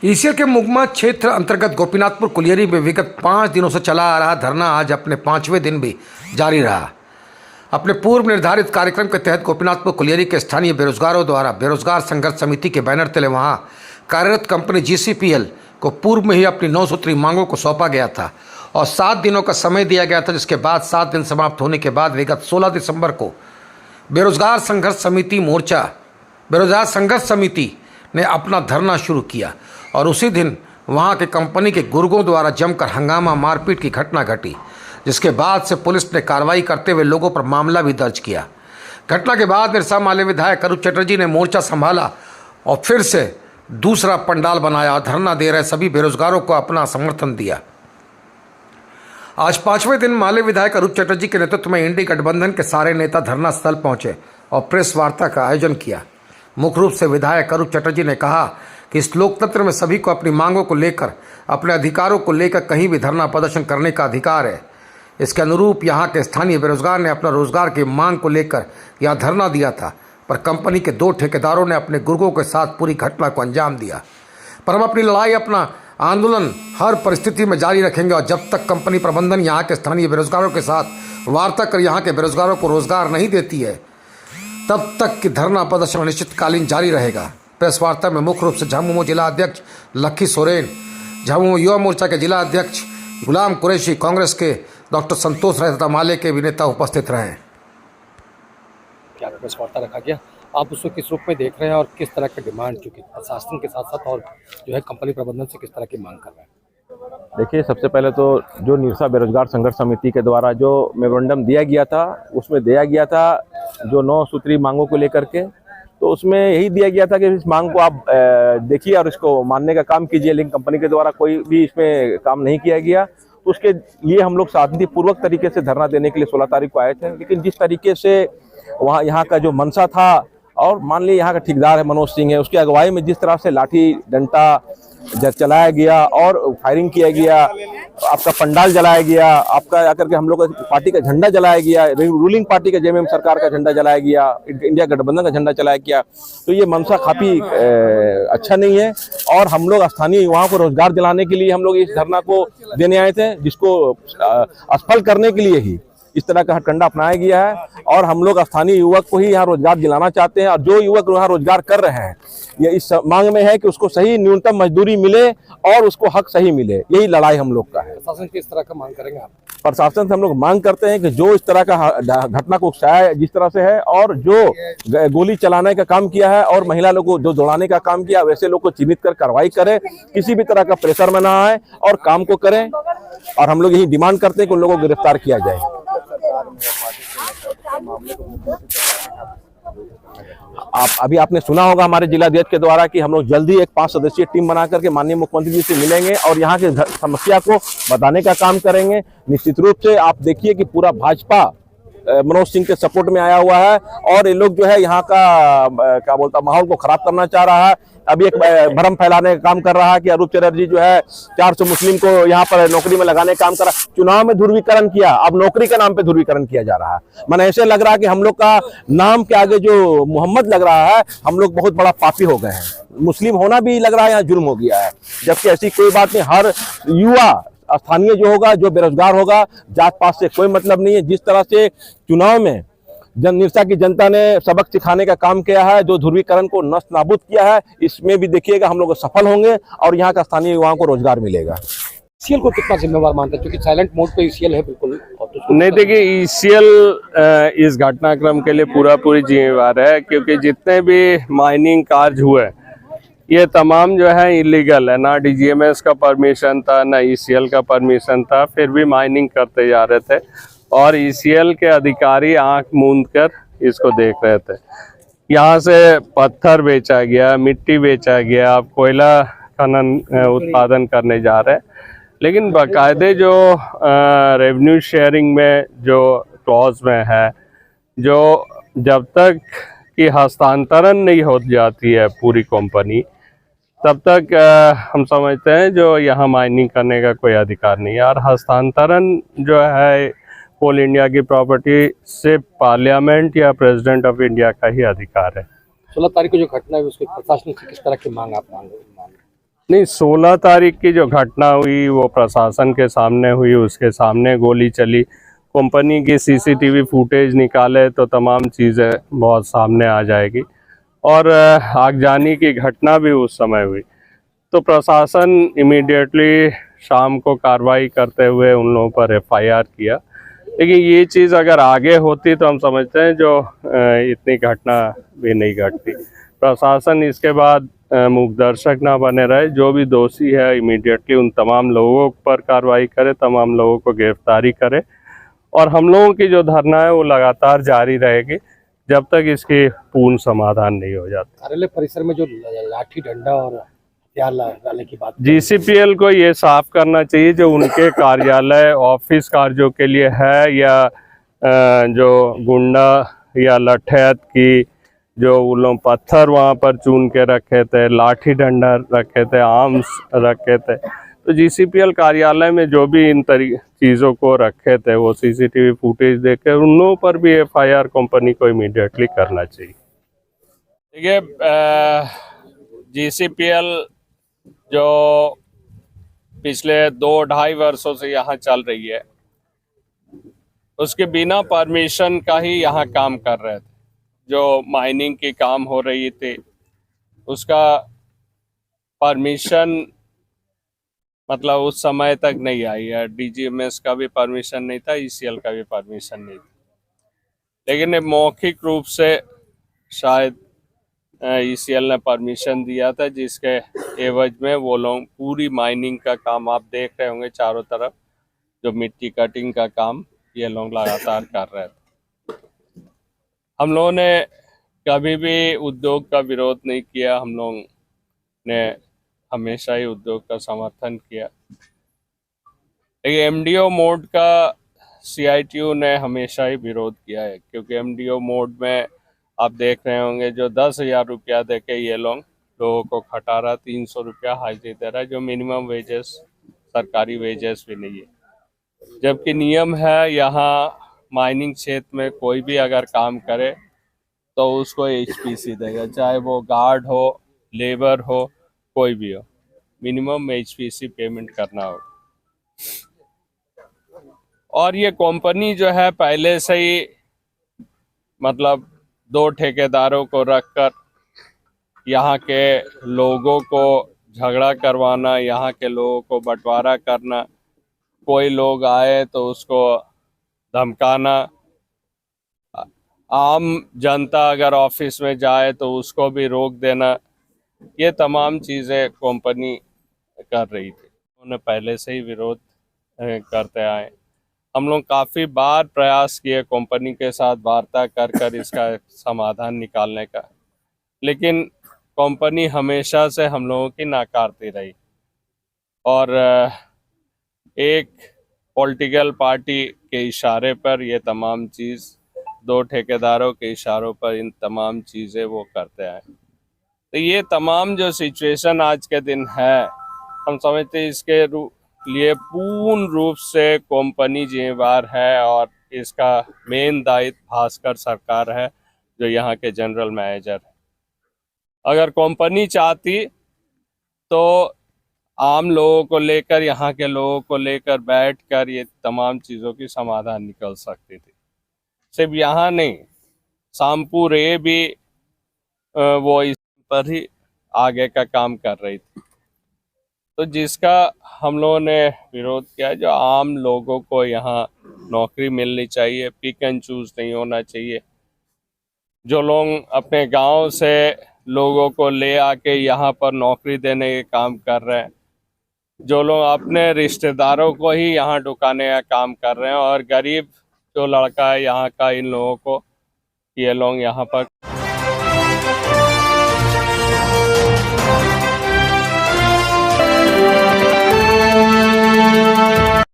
ECL के मुगमा क्षेत्र अंतर्गत गोपीनाथपुर कुलियरी में विगत 5 दिनों से चला आ रहा धरना आज अपने 5वें दिन भी जारी रहा। अपने पूर्व निर्धारित कार्यक्रम के तहत गोपीनाथपुर कुलियरी के स्थानीय बेरोजगारों द्वारा बेरोजगार संघर्ष समिति के बैनर तले वहां कार्यरत कंपनी जीसीपीएल को पूर्व में ही अपनी 9 सूत्री मांगों को सौंपा गया था और 7 दिनों का समय दिया गया था, जिसके बाद 7 दिन समाप्त होने के बाद विगत 16 दिसंबर को बेरोजगार संघर्ष समिति ने अपना धरना शुरू किया और उसी दिन वहां के कंपनी के गुर्गों द्वारा जमकर हंगामा मारपीट की घटना घटी, जिसके बाद से पुलिस ने कार्रवाई करते हुए लोगों पर मामला भी दर्ज किया। घटना के बाद निरसा माले विधायक अरूप चटर्जी ने मोर्चा संभाला और फिर से दूसरा पंडाल बनाया और धरना दे रहे सभी बेरोजगारों को अपना समर्थन दिया। आज 5वें दिन माले विधायक अरूप चटर्जी के नेतृत्व में इंडी गठबंधन के सारे नेता धरना स्थल पहुंचे और प्रेस वार्ता का आयोजन किया। मुख्य रूप से विधायक अरूप चटर्जी ने कहा कि इस लोकतंत्र में सभी को अपनी मांगों को लेकर, अपने अधिकारों को लेकर कहीं भी धरना प्रदर्शन करने का अधिकार है। इसके अनुरूप यहाँ के स्थानीय बेरोजगार ने अपना रोजगार की मांग को लेकर यहाँ धरना दिया था, पर कंपनी के 2 ठेकेदारों ने अपने गुर्गों के साथ पूरी घटना को अंजाम दिया। पर हम अपनी लड़ाई, अपना आंदोलन हर परिस्थिति में जारी रखेंगे और जब तक कंपनी प्रबंधन यहाँ के स्थानीय बेरोजगारों के साथ वार्ता कर यहाँ के बेरोजगारों को रोजगार नहीं देती है, तब तक कि धरना प्रदर्शन अनिश्चितकालीन जारी रहेगा। प्रेस वार्ता में मुख्य रूप से झामुमो जिला अध्यक्ष लक्की सोरेन, झामुमो युवा मोर्चा के जिला अध्यक्ष गुलाम कुरैशी, कांग्रेस के डॉक्टर संतोष राय तथा माले के भी नेता उपस्थित रहे। क्या प्रेस वार्ता रखा गया, आप उसको किस रूप में देख रहे हैं और किस तरह की डिमांड, चूँकि प्रशासन के साथ साथ और जो है कंपनी प्रबंधन से किस तरह की मांग कर रहे हैं? देखिए, सबसे पहले तो जो निरसा बेरोजगार संघर्ष समिति के द्वारा जो मेमोरेंडम दिया गया था, उसमें दिया गया था जो 9 सूत्री मांगों को लेकर के, तो उसमें यही दिया गया था कि इस मांग को आप देखिए और इसको मानने का काम कीजिए। लेकिन कंपनी के द्वारा कोई भी इसमें काम नहीं किया गया, तो उसके लिए हम लोग शांतिपूर्वक तरीके से धरना देने के लिए 16 तारीख को आए थे। लेकिन जिस तरीके से वहाँ यहाँ का जो मंशा था, और मान लीजिए यहाँ का ठेकेदार है मनोज सिंह है, उसकी अगुवाई में जिस तरह से लाठी डंडा चलाया गया और फायरिंग किया गया, आपका पंडाल जलाया गया, आपका आकर के हम लोग पार्टी का झंडा जलाया गया, रूलिंग पार्टी का जेएमएम सरकार का झंडा जलाया गया, इंडिया गठबंधन का झंडा जलाया गया। तो ये मंशा काफी अच्छा नहीं है और हम लोग स्थानीय युवाओं को रोजगार दिलाने के लिए हम लोग इस धरना को देने आए थे, जिसको असफल करने के लिए ही इस तरह का हथकंडा अपनाया गया है। और हम लोग स्थानीय युवक को ही यहाँ रोजगार दिलाना चाहते हैं और जो युवक यहाँ रोजगार कर रहे हैं, ये इस मांग में है कि उसको सही न्यूनतम मजदूरी मिले और उसको हक सही मिले। यही लड़ाई हम लोग का है। प्रशासन किस तरह का मांग करेंगे आप? प्रशासन से हम लोग मांग करते हैं कि जो इस तरह का घटना को उकसाया जिस तरह से है और जो गोली चलाने का काम किया है और महिला लोग को जो दौड़ाने का काम किया, वैसे लोग को चिन्हित कर कार्रवाई करें, किसी भी तरह का प्रेशर में ना आए और काम को करें। और हम लोग यही डिमांड करते हैं कि उन लोगों को गिरफ्तार किया जाए। अभी आपने सुना होगा हमारे जिलाध्यक्ष के द्वारा कि हम लोग जल्दी एक 5 सदस्यीय टीम बना करके माननीय मुख्यमंत्री जी से मिलेंगे और यहाँ के समस्या को बताने का काम करेंगे। निश्चित रूप से आप देखिए कि पूरा भाजपा मनोज सिंह के सपोर्ट में आया हुआ है और ये लोग जो है यहाँ का क्या बोलता माहौल को खराब करना चाह रहा है। अभी एक भ्रम फैलाने का काम कर रहा है कि अरूप चटर्जी जो है 400 मुस्लिम को यहाँ पर नौकरी में लगाने का काम कर रहा है। चुनाव में ध्रुवीकरण किया, अब नौकरी के नाम पे ध्रुवीकरण किया जा रहा है। मैंने ऐसे लग रहा है कि हम लोग का नाम के आगे जो मोहम्मद लग रहा है, हम लोग बहुत बड़ा पापी हो गए हैं। मुस्लिम होना भी लग रहा है यहाँ जुर्म हो गया है, जबकि ऐसी कोई बात नहीं। हर युवा स्थानीय जो होगा, जो बेरोजगार होगा, जात पात से कोई मतलब नहीं है। जिस तरह से चुनाव में निरसा की जनता ने सबक सिखाने का काम किया है, जो ध्रुवीकरण को नष्ट नाबूद किया है, इसमें भी देखिएगा हम लोग सफल होंगे और यहाँ का स्थानीय युवाओं को रोजगार मिलेगा। ईसीएल को कितना जिम्मेवार मानते हैं, क्योंकि साइलेंट मोड पे ईसीएल है बिल्कुल? नहीं, देखिए, ईसीएल इस घटनाक्रम के लिए पूरी जिम्मेवार है, क्योंकि जितने भी माइनिंग कार्य हुए ये तमाम जो है इलीगल है। ना डीजीएमएस का परमिशन था, ना ईसीएल का परमिशन था, फिर भी माइनिंग करते जा रहे थे और ईसीएल के अधिकारी आंख मूंद कर इसको देख रहे थे। यहाँ से पत्थर बेचा गया, मिट्टी बेचा गया, अब कोयला खनन उत्पादन करने जा रहे हैं। लेकिन बाकायदे जो रेवेन्यू शेयरिंग में जो क्लॉज में है, जो जब तक कि हस्तांतरण नहीं हो जाती है पूरी कंपनी, तब तक हम समझते हैं जो यहाँ माइनिंग करने का कोई अधिकार नहीं है। और हस्तांतरण जो है कोल इंडिया की प्रॉपर्टी सिर्फ पार्लियामेंट या प्रेसिडेंट ऑफ इंडिया का ही अधिकार है। 16 तारीख को जो घटना है उसके प्रशासन से किस तरह की मांग आप मांगे? नहीं, 16 तारीख की जो घटना हुई वो प्रशासन के सामने हुई, उसके सामने गोली चली। कंपनी की सीसीटीवी फुटेज निकाले तो तमाम चीज़ें बहुत सामने आ जाएगी। और आगजनी की घटना भी उस समय हुई, तो प्रशासन इमीडिएटली शाम को कार्रवाई करते हुए उन लोगों पर एफआईआर किया। लेकिन ये चीज़ अगर आगे होती तो हम समझते हैं जो इतनी घटना भी नहीं घटती। प्रशासन इसके बाद मूकदर्शक ना बने रहे, जो भी दोषी है इमीडिएटली उन तमाम लोगों पर कार्रवाई करे, तमाम लोगों को गिरफ्तारी करे। और हम लोगों की जो धरना है वो लगातार जारी रहेगी जब तक इसकी पूर्ण समाधान नहीं हो जाता। कार्यालय परिसर में जो लाठी डंडा और हथियार लाने की बात जीसीपीएल को ये साफ करना चाहिए जो उनके कार्यालय ऑफिस कार्यों के लिए है, या जो गुंडा या लठैत की जो वो लोग पत्थर वहाँ पर चुन के रखे थे, लाठी डंडा रखे थे, आर्म्स रखे थे, तो जीसीपीएल कार्यालय में जो भी इन चीज़ों को रखे थे वो सीसीटीवी फुटेज देखे उन लोगों पर भी एफआईआर कंपनी को इमीडिएटली करना चाहिए। देखिए, जीसीपीएल जो पिछले 2-2.5 वर्षों से यहाँ चल रही है, उसके बिना परमिशन का ही यहाँ काम कर रहे थे। जो माइनिंग की काम हो रही थी उसका परमिशन मतलब उस समय तक नहीं आई है। डीजीएमएस का भी परमिशन नहीं था, ईसीएल का भी परमिशन नहीं था। लेकिन मौखिक रूप से शायद ईसीएल ने परमिशन दिया था, जिसके एवज में वो लोग पूरी माइनिंग का काम आप देख रहे होंगे चारों तरफ, जो मिट्टी कटिंग का काम ये लोग लगातार कर रहे थे। हम लोगों ने कभी भी उद्योग का विरोध नहीं किया, हम लोग ने हमेशा ही उद्योग का समर्थन किया। लेकिन एमडीओ मोड का सीआईटीयू ने हमेशा ही विरोध किया है, क्योंकि एमडीओ मोड में आप देख रहे होंगे जो 10,000 रुपया दे के ये लोगों को खटा रहा, 300 रुपया हाजिरी दे रहा है, जो मिनिमम वेजेस सरकारी वेजेस भी नहीं है। जबकि नियम है यहाँ माइनिंग क्षेत्र में कोई भी अगर काम करे तो उसको एचपीसी देगा, चाहे वो गार्ड हो, लेबर हो, कोई भी हो, मिनिमम एचपीसी पेमेंट करना हो। और ये कंपनी जो है पहले से ही मतलब 2 ठेकेदारों को रखकर यहाँ के लोगों को झगड़ा करवाना, यहाँ के लोगों को बंटवारा करना, कोई लोग आए तो उसको धमकाना, आम जनता अगर ऑफिस में जाए तो उसको भी रोक देना, ये तमाम चीज़ें कंपनी कर रही थी। उन्होंने पहले से ही विरोध करते आए। हम लोग काफ़ी बार प्रयास किए कंपनी के साथ वार्ता कर इसका समाधान निकालने का, लेकिन कंपनी हमेशा से हम लोगों की नाकारती रही। और एक पॉलिटिकल पार्टी के इशारे पर ये तमाम चीज़, 2 ठेकेदारों के इशारों पर इन तमाम चीज़ें वो करते आए। तो ये तमाम जो सिचुएशन आज के दिन है, हम समझते हैं इसके लिए पूर्ण रूप से कंपनी जिम्मेवार है, और इसका मेन दायित्व भास्कर सरकार है जो यहाँ के जनरल मैनेजर है। अगर कंपनी चाहती तो आम लोगों को लेकर, यहाँ के लोगों को लेकर बैठकर ये तमाम चीज़ों की समाधान निकल सकती थी। सिर्फ यहाँ नहीं, शामपुर ये भी वो इस पर ही आगे का काम कर रही थी। तो जिसका हम लोगों ने विरोध किया, जो आम लोगों को यहाँ नौकरी मिलनी चाहिए, पिक एंड चूज नहीं होना चाहिए। जो लोग अपने गांव से लोगों को ले आके यहाँ पर नौकरी देने के काम कर रहे हैं, जो लोग अपने रिश्तेदारों को ही यहाँ ढुकाने का काम कर रहे हैं, और गरीब जो लड़का है यहाँ का, इन लोगों को ये लोग यहाँ पर